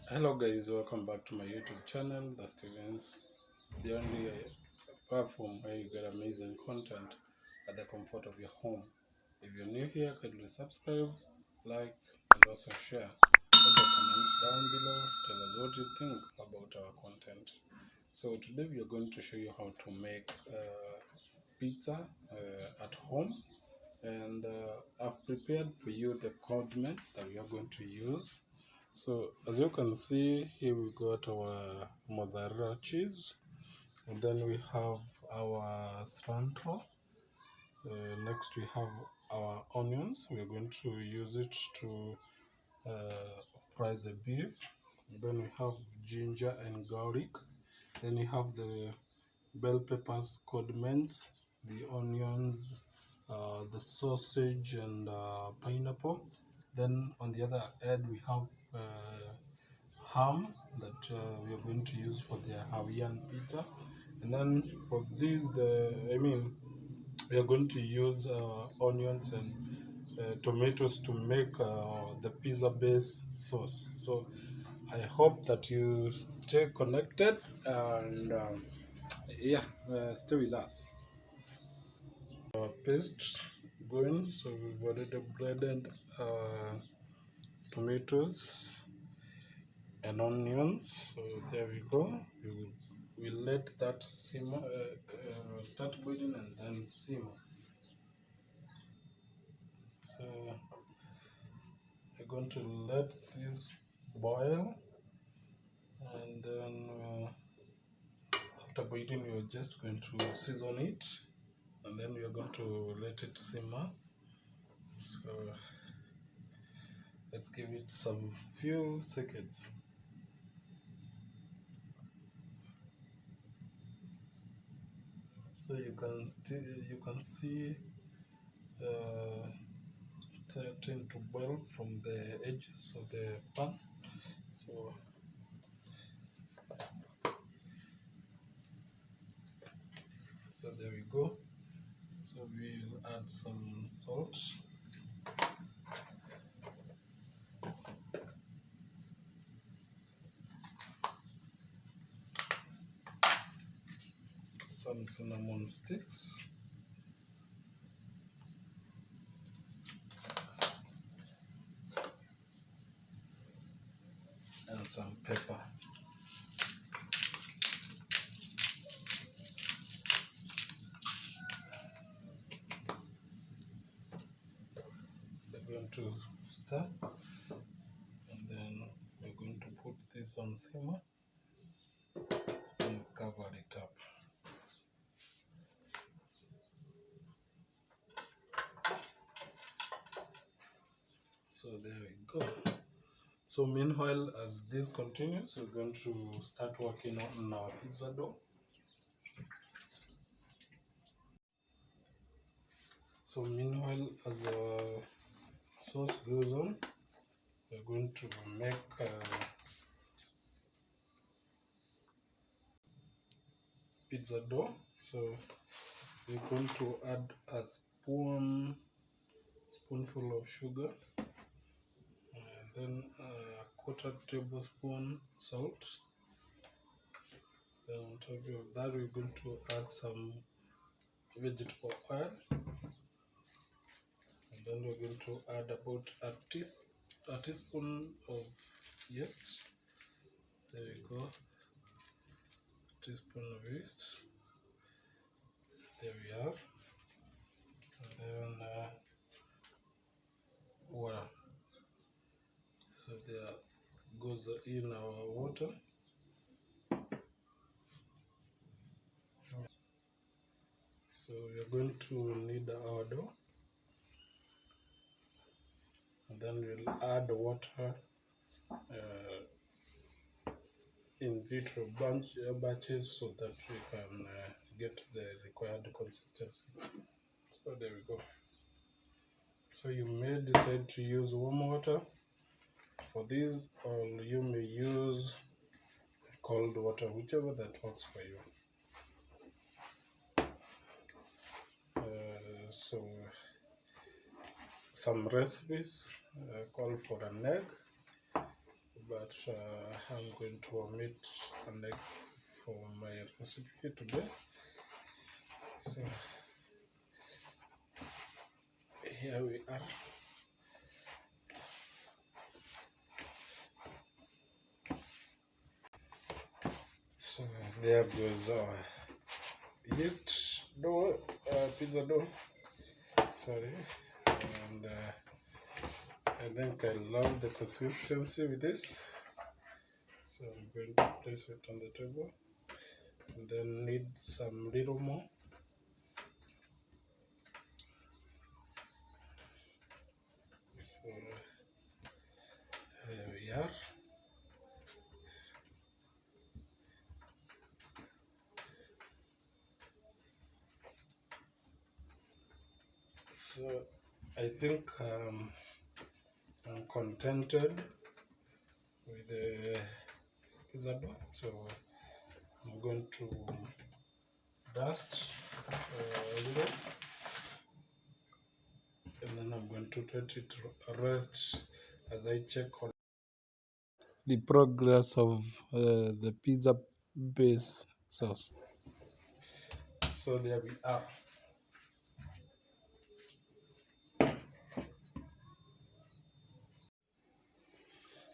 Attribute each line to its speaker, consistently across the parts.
Speaker 1: Hello guys, welcome back to my YouTube channel, The Stevens, the only platform where you get amazing content at the comfort of your home. If you're new here, kindly subscribe, like, and also share. Also comment down below, tell us what you think about our content. So today we are going to show you how to make pizza at home, and I've prepared for you the condiments that we are going to use. So as you can see here, we got our mozzarella cheese, and then we have our cilantro. Next we have our onions. We are going to use it to fry the beef. And then we have ginger and garlic. Then we have the bell peppers, condiments, the onions, the sausage, and pineapple. Then on the other end we have ham that we are going to use for the Hawaiian pizza. And then for this, we are going to use onions and tomatoes to make the pizza base sauce. So I hope that you stay connected and stay with us. Our paste going, so we've already blended tomatoes and onions. So there we go. We let that simmer, start boiling and then simmer. So we're going to let this boil, and then after boiling, we're just going to season it, and then we are going to let it simmer. So let's give it some few seconds. So you can see starting to boil from the edges of the pan. So there we go. So we'll add some salt, some cinnamon sticks, and some pepper. We're going to stir, and then we're going to put this on simmer and cover it up. So there we go. So meanwhile, as this continues, we're going to start working on our pizza dough. So meanwhile, as our sauce goes on, we're going to make pizza dough. So we're going to add a spoonful of sugar, and then a quarter tablespoon salt. Then on top of that, we're going to add some vegetable oil, and then we're going to add about a teaspoon of yeast. There we go, teaspoon of yeast. There we are. And then water. So there goes in our water. So we are going to knead our dough, and then we'll add water in vitro batches so that we can get the required consistency. So there we go. So you may decide to use warm water for this, or you may use cold water, whichever that works for you. So some recipes call for an egg, but I'm going to omit an egg for my recipe today. So here we are. So there goes our yeast dough, pizza dough. Sorry, and I think I love the consistency with this. So I'm going to place it on the table, and then need some little more. So there we are. So I think I'm contented with the pizza dough. So I'm going to dust a little, and then I'm going to let it rest as I check on the progress of the pizza base sauce. So there we are.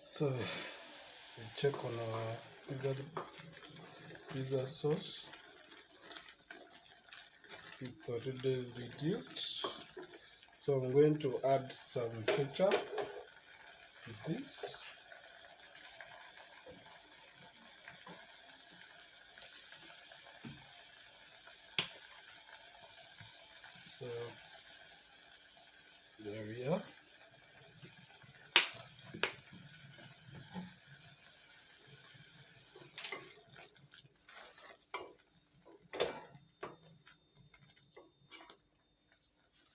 Speaker 1: So we check on our pizza sauce. It's already reduced. So I'm going to add some ketchup to this. So there we are.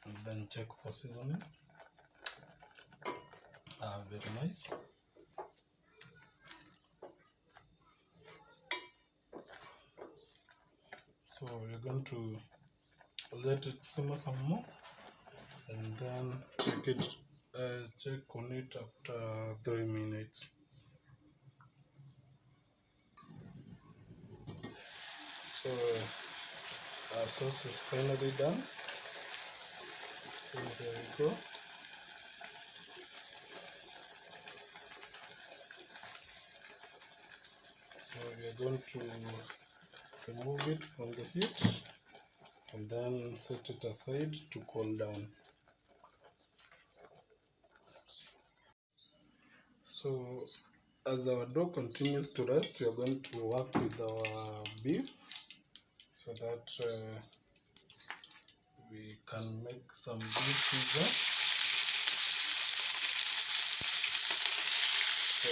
Speaker 1: And then check for seasoning. Very nice. So we're going to let it simmer some more, and then check on it after 3 minutes. So our sauce is finally done. So there we go. So we are going to remove it from the heat and then set it aside to cool down. So as our dough continues to rest, we are going to work with our beef so that we can make some beef pizza. So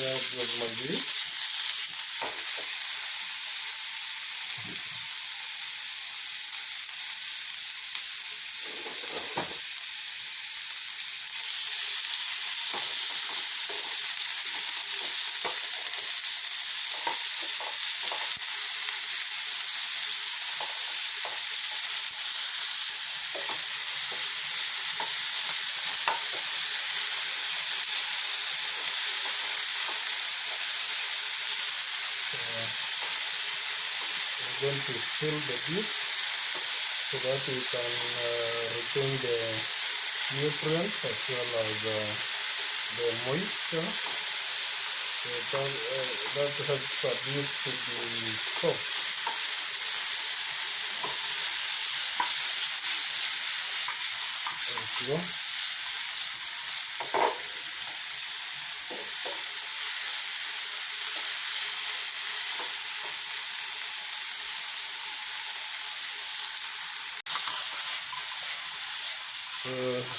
Speaker 1: there goes my beef. We're going to fill the beef so that we can retain the nutrients as well as the moisture. So that helps our beef to be soft. There you go.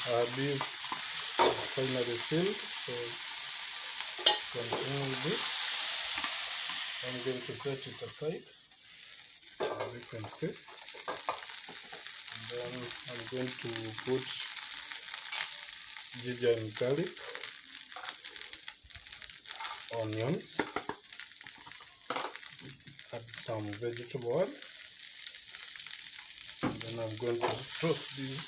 Speaker 1: Our beef is finally sealed, so continue with this. I'm going to set it aside, as you can see. Then I'm going to put ginger and garlic, onions, add some vegetable oil, and then I'm going to toast these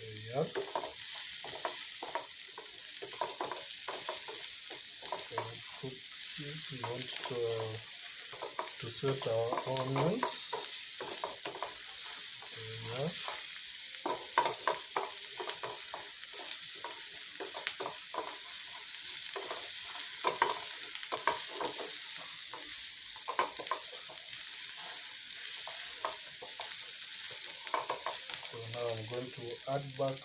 Speaker 1: Yeah. So let's cook this. We want to set our onions. Yeah. So now I'm going to add back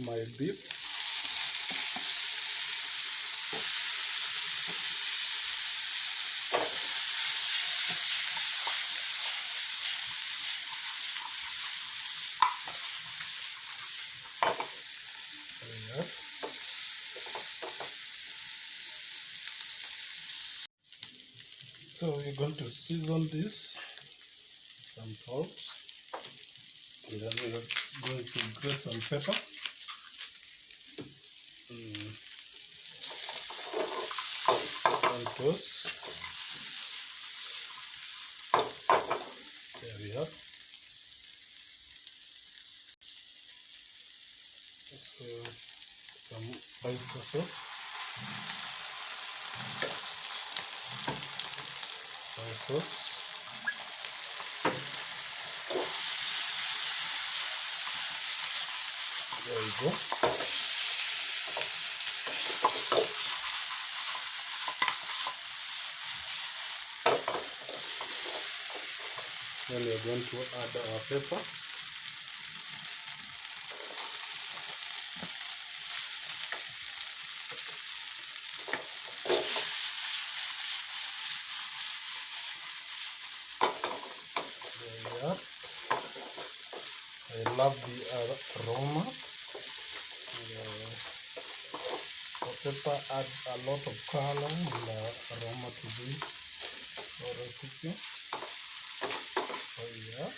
Speaker 1: my beef. Yeah. So we're going to season this, some salt, and then we're going to grate some pepper. And toast. There we are. So some oyster sauce, soy sauce, there we go. Then we are going to add our pepper. There we are. I love the aroma. The pepper adds a lot of color and aroma to this recipe. Oh yeah.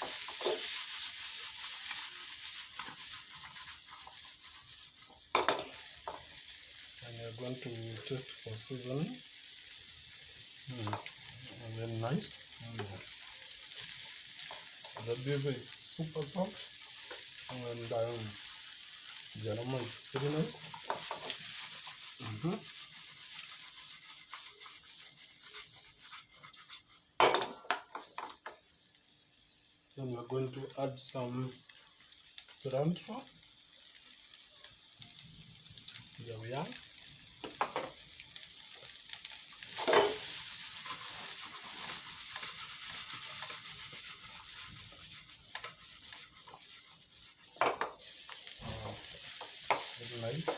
Speaker 1: And you're going to test for seasoning. Very nice. The beef is super soft, and the aroma is very nice. Then we're going to add some cilantro. There we are. Very nice.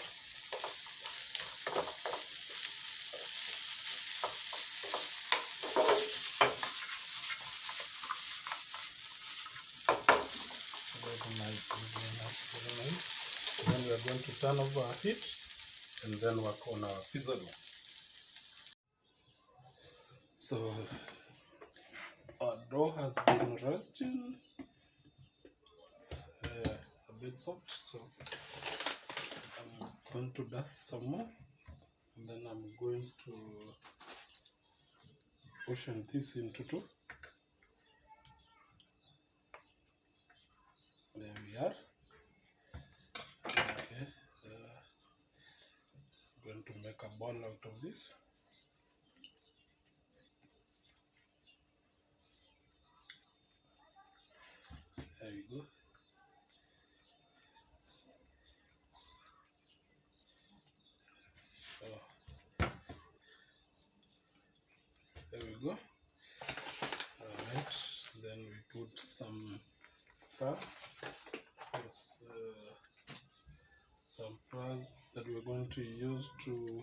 Speaker 1: Very nice, very nice, very nice. Then we are going to turn off our heat and then work on our pizza dough. So our dough has been resting. It's a bit soft, so I'm going to dust some more, and then I'm going to portion this into two. There we are. Okay, I'm going to make a ball out of this. There we go. So there we go. Alright, then we put some flour. Yes, some flour that we're going to use to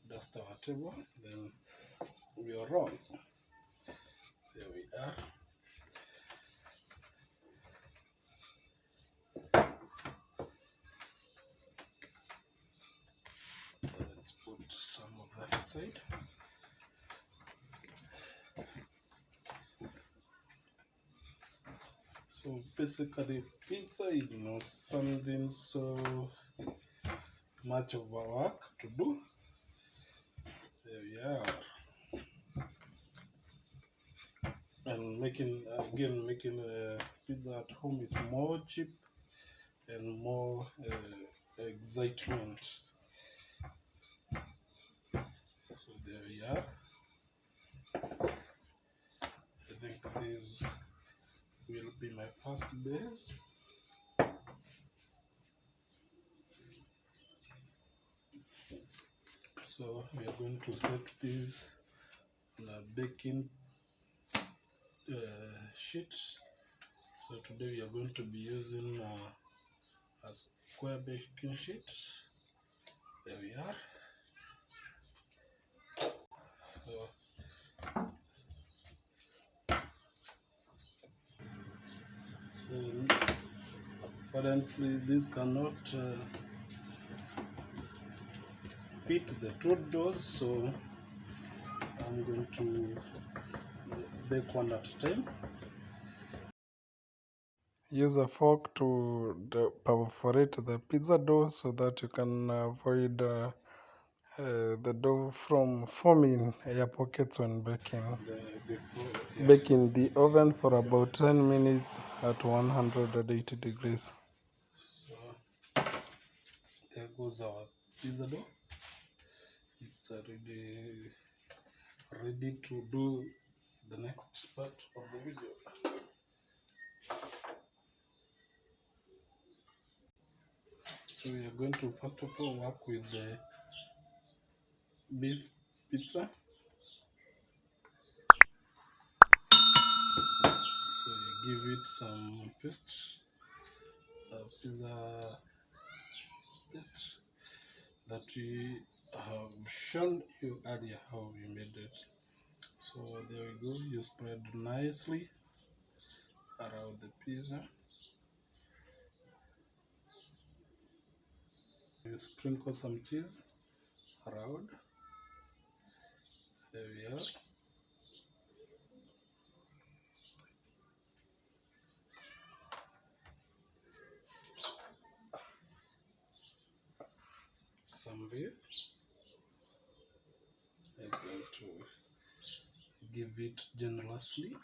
Speaker 1: dust our table. Then we are roll. There we are. Let's put some of that aside. So basically, pizza is not something so much of a work to do. There we are. And making pizza at home is more cheap and more excitement. So there we are. I think this will be my first base. So we are going to set this on a baking sheet. So today we are going to be using a square baking sheet. There we are. So apparently this cannot fit the truth doors, so I'm going to bake one at a time. Use a fork to perforate the pizza dough so that you can avoid the dough from forming air pockets when baking. Bake in the oven for about 10 minutes at 180 degrees. So there goes our pizza dough. It's ready to do the next part of the video. So we are going to first of all work with the beef pizza. So you give it some paste, pizza paste that we have shown you earlier how we made it. So there we go. You spread nicely around the pizza. You sprinkle some cheese around. There we are. Some beef. I'm going to give it generously.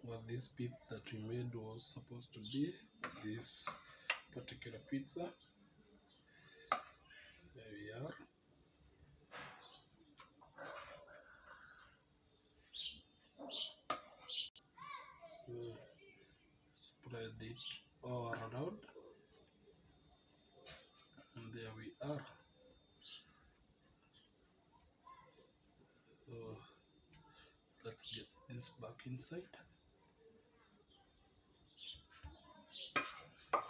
Speaker 1: What this beef that we made was supposed to be this particular pizza. There we are. So spread it all around, and there we are. So let's get this back inside.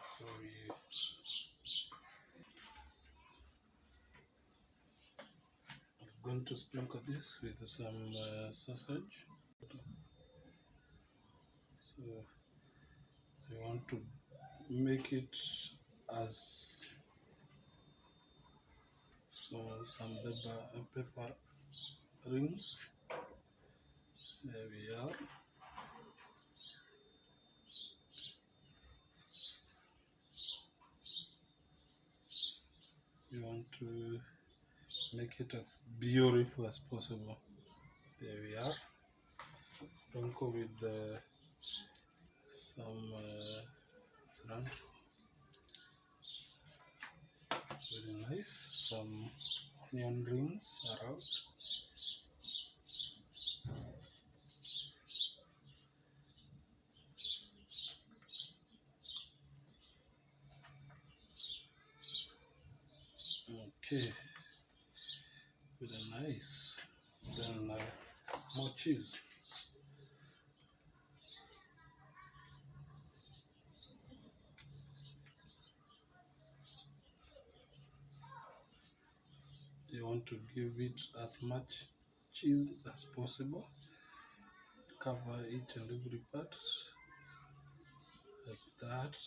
Speaker 1: So we're going to sprinkle this with some sausage. So we want to make it as some pepper rings. There we are. We want to make it as beautiful as possible. There we are. Sprinkle with some cilantro. Very nice. Some onion rings around. Okay, very nice. Then more cheese. You want to give it as much cheese as possible. Cover each and every part like that.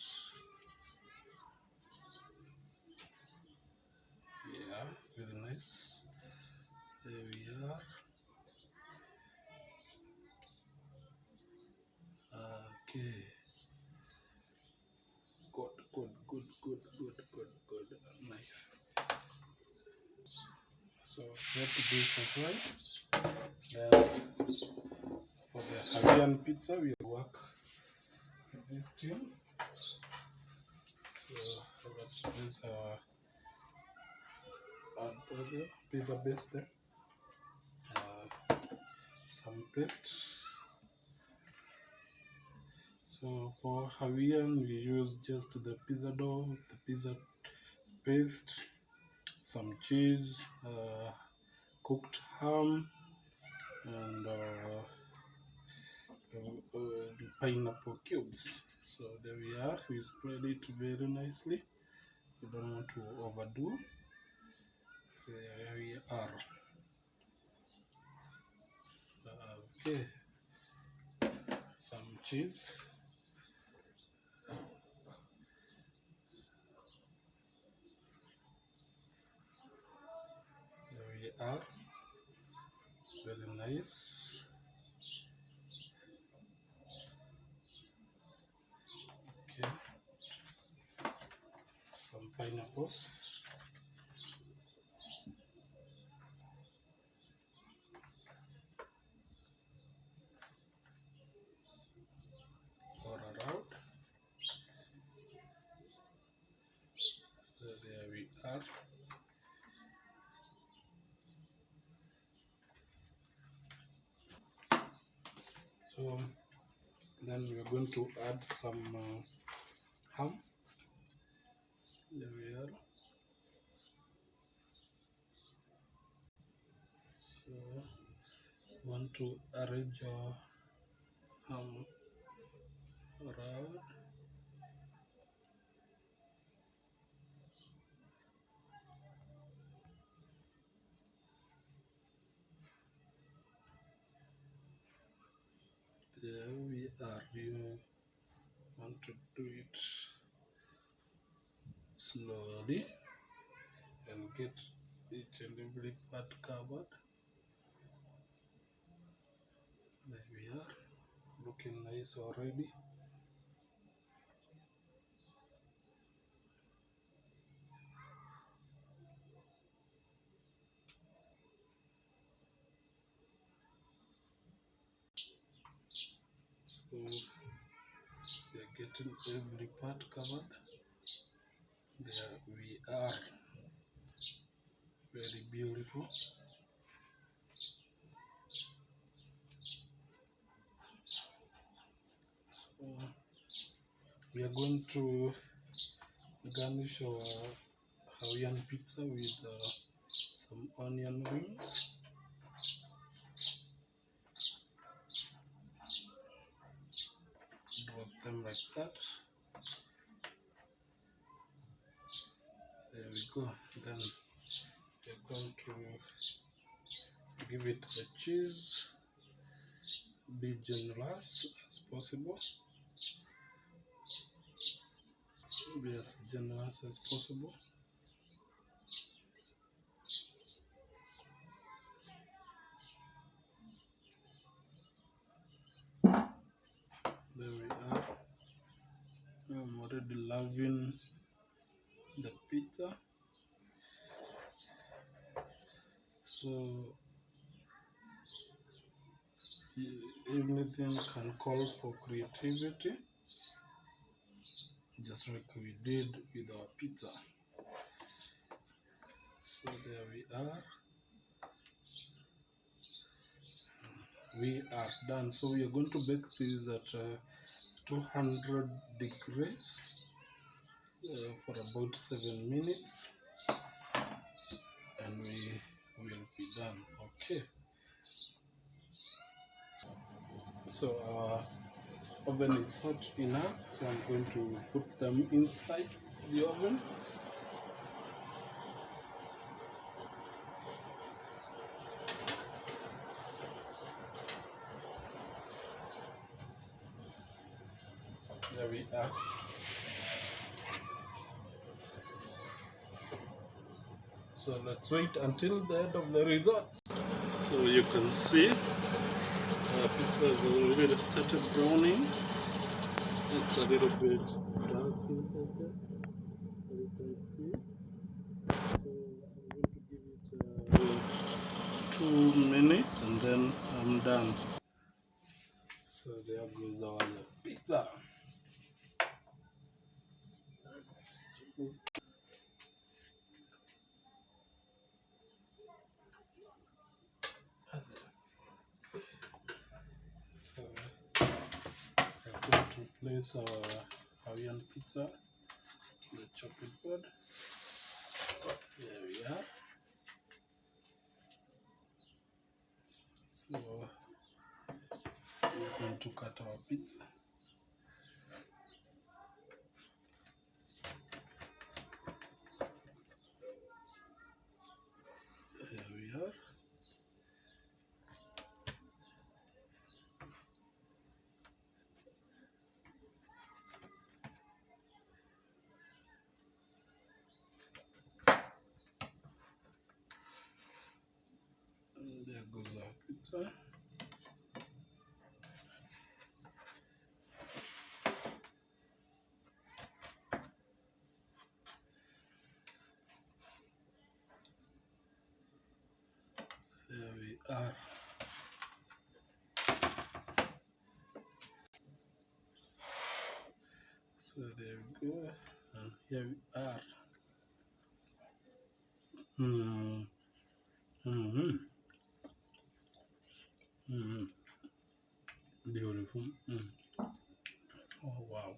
Speaker 1: Yeah, very nice. There we are. Okay. Good. Nice. So set this aside. Then for the Hawaiian pizza, we work with this tin. So let's place our pizza base there. Some paste. So for Hawaiian, we use just the pizza dough, the pizza paste, some cheese, cooked ham, and pineapple cubes. So there we are. We spread it very nicely. You don't want to overdo. There we are. Okay, some cheese. There we are. Very nice. Okay, some pineapples. Pour around. So there we are. So then we are going to add some ham. There we are. So want to arrange our ham around. There we are. You want to do it slowly and get each and every part covered. There we are, looking nice already. So we are getting every part covered. There we are, very beautiful. So we are going to garnish our Hawaiian pizza with some onion rings. Drop them like that. There we go. Then we're going to give it the cheese. Be generous as possible. Be as generous as possible. There we are. I'm already loving the pizza. So everything can call for creativity, just like we did with our pizza. So there we are. We are done. So we are going to bake this at 200 degrees for about 7 minutes, and we will be done. Okay. So our oven is hot enough, so I'm going to put them inside the oven. There we are. So let's wait until the end of the results. So you can see our pizza has already started browning. It's a little bit dark inside there, as you can see. So I'm going to give it 2 minutes and then I'm done. So there goes our pizza. So I'm going to place our Hawaiian pizza on the chopping board. There we are. So we're going to cut our pizza. There we are. And there goes our pizza. There we are. So there we go. And here we are. Beautiful. Oh wow.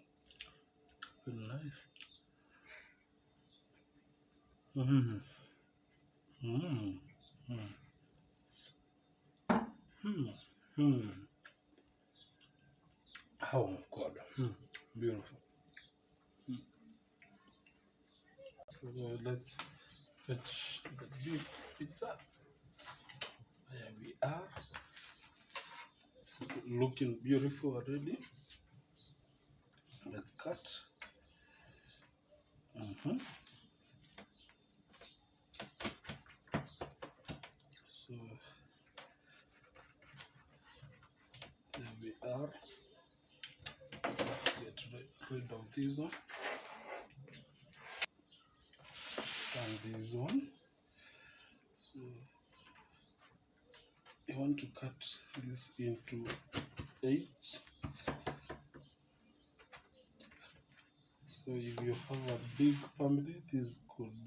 Speaker 1: Very nice. Mm. Mm. Mm. Mm. Mm. Oh God. Beautiful. So let's fetch the beef pizza. There we are. It's looking beautiful already. Let's cut. So there we are. Let's get rid of this one and this one. So you want to cut this into 8. So if you have a big family, this could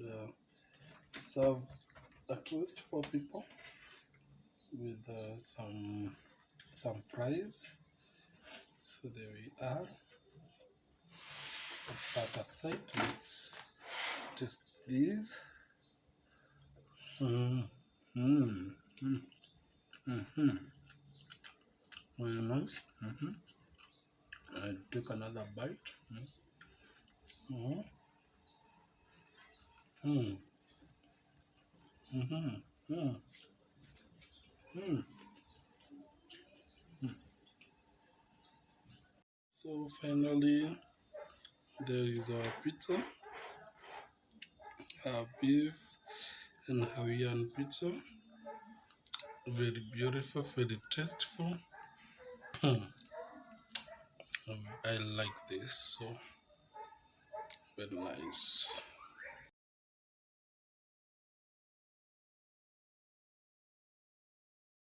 Speaker 1: serve at least 4 people with some fries. So there we are. So that aside, let's test these. Very nice. I take another bite. So finally, there is our pizza, our beef and Hawaiian pizza. Very beautiful, very tasteful. I like this, so very nice.